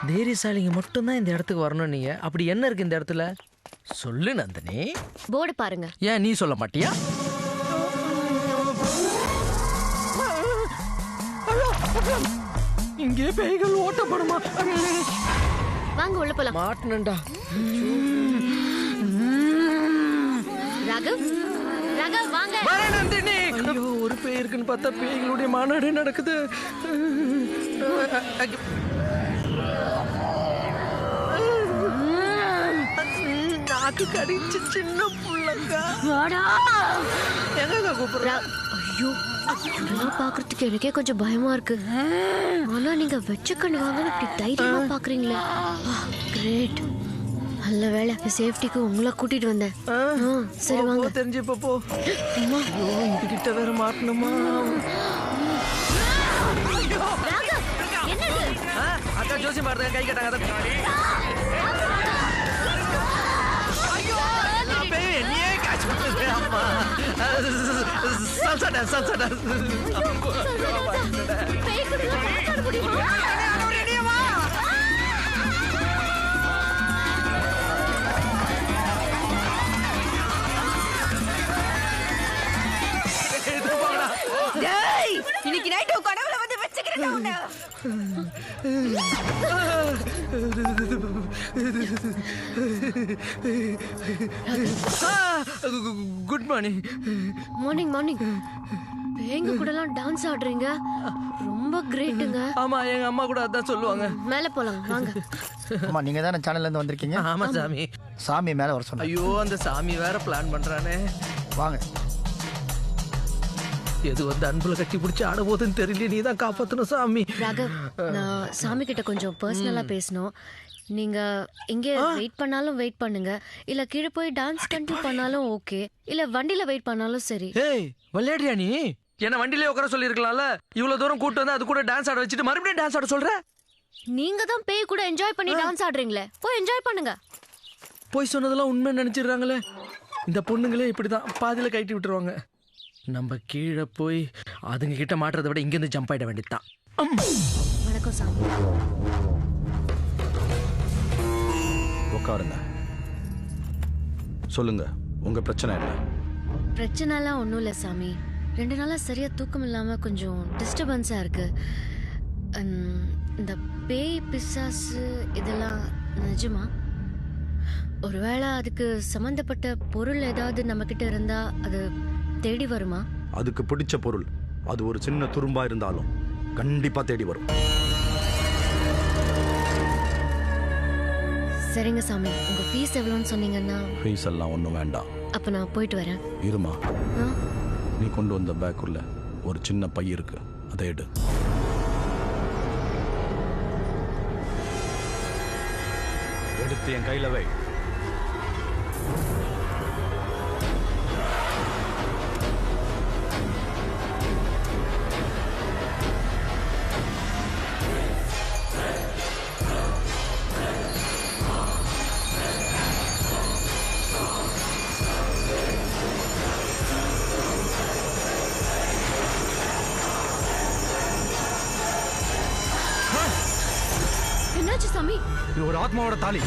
தைரியசாலிங்க மட்டும்தான் இந்த இடத்துக்கு வரணும். நீங்க அப்படி என்ன இருக்கு இந்த இடத்துல சொல்லு நந்தினி. போர்டு பாருங்க. ஏன் நீ சொல்ல மாட்டியா? இங்கே பேய்கள் ஓட்டப்படுமா? வாங்க உள்ள போலாம். மாட்டனண்டா. ராகவ், ராகவ் வாங்க. நந்தினி, ஐயோ ஒரு பேய் இருக்குன்னு பார்த்தா பேய்களுடைய மாநாடு நடக்குது. நாக்கு கடிச்சு சின்ன புள்ளக்கா. எங்க கூப்பிடுறா? ஐயோ இதெல்லாம் பாக்குறதுக்கு எனக்கே கொஞ்சம் பயமா இருக்கு. ஆனா நீங்க வச்ச கண்ணு வாங்கன்னு இப்படி தைரியமா பாக்குறீங்களே, கிரேட். நல்ல வேலை சேஃப்டிக்கு உங்களை கூட்டிட்டு வந்தேன். சரி வாங்க. தெரிஞ்சு போ. இதுகிட்ட வேற மாட்டணுமா? அக்கா ஜோசி மாடுறேன் கை கட்டாங்க. இன்னைக்கு நைட்டு கடவுளை வந்து வச்சுக்கிறேன். Good morning. Morning morning. எங்க கூடலாம் டான்ஸ் ஆடுறீங்க, ரொம்ப கிரேட்டுங்க. ஆமா எங்க அம்மா கூட அதான் சொல்லுவாங்க. மேல போலாம் வாங்க. அம்மா நீங்க தானே சேனல்ல இருந்து வந்திருக்கீங்க? ஆமா சாமி. சாமி மேல வர சொன்னா. ஐயோ அந்த சாமி வேற பிளான் பண்றானே. வாங்க. எது வந்து அன்புல கட்டி பிடிச்சி ஆட போதுன்னு தெரியல. நீ தான் காப்பாத்தணும் சாமி. ராகவ், நான் சாமி கிட்ட கொஞ்சம் பர்சனலா பேசணும். நீங்க இங்கே வெயிட் பண்ணாலும் வெயிட் பண்ணுங்க, இல்ல கீழே போய் டான்ஸ் கண்டினியூ பண்ணாலும் ஓகே, இல்ல வண்டியில வெயிட் பண்ணாலும் சரி. ஏய் விளையாடுறியா நீ? என்ன வண்டியிலே உட்கார சொல்லி இருக்கலாம்ல. இவ்வளவு தூரம் கூட்டு வந்து அது கூட டான்ஸ் ஆட வச்சுட்டு மறுபடியும் டான்ஸ் ஆட சொல்ற? நீங்க தான் பேய் கூட என்ஜாய் பண்ணி டான்ஸ் ஆடுறீங்களே, போய் என்ஜாய் பண்ணுங்க. போய் சொன்னதெல்லாம் உண்மை நினைச்சிடுறாங்களே இந்த பொண்ணுங்களே. இப்படிதான் பாதியில கட்டி விட்டுருவாங்க. நம்ம கீழே போய் அதுங்க கிட்ட மாட்டுறதை விட இங்கிருந்து ஜம்ப் ஆயிட வேண்டியதுதான். வணக்கம் சாமி. உட்காருங்க. சொல்லுங்க உங்க பிரச்சனை என்ன? பிரச்சனைலாம் ஒன்றும் இல்லை சாமி. 2 நாளா சரியா தூக்கம் இல்லாம கொஞ்சம் டிஸ்டர்பன்ஸா இருக்கு. இந்த பேய் பிசாசு இதெல்லாம் நிஜமா? ஒருவேளை அதுக்கு சம்பந்தப்பட்ட பொருள் ஏதாவது நம்ம கிட்ட இருந்தா அது தேடி வருமா? அதுக்கு பிடிச்ச பொருள் அது ஒரு சின்ன துரும்பா இருந்தாலும் கண்டிப்பா தேடி வரும். சரிங்க சாமி, உங்க ஃபீஸ் எவ்வளோன்னு சொன்னீங்கன்னா? ஃபீஸ் எல்லாம் ஒன்றும் வேண்டாம். அப்ப நான் போயிட்டு வரேன். இருமா, நீ கொண்டு வந்த பேக்குள்ள ஒரு சின்ன பை இருக்கு, அதை எடு. எடுத்து என் கையில வை. என்னாச்சு சாமி? இது ஒரு ஆத்மாவோட தாலி.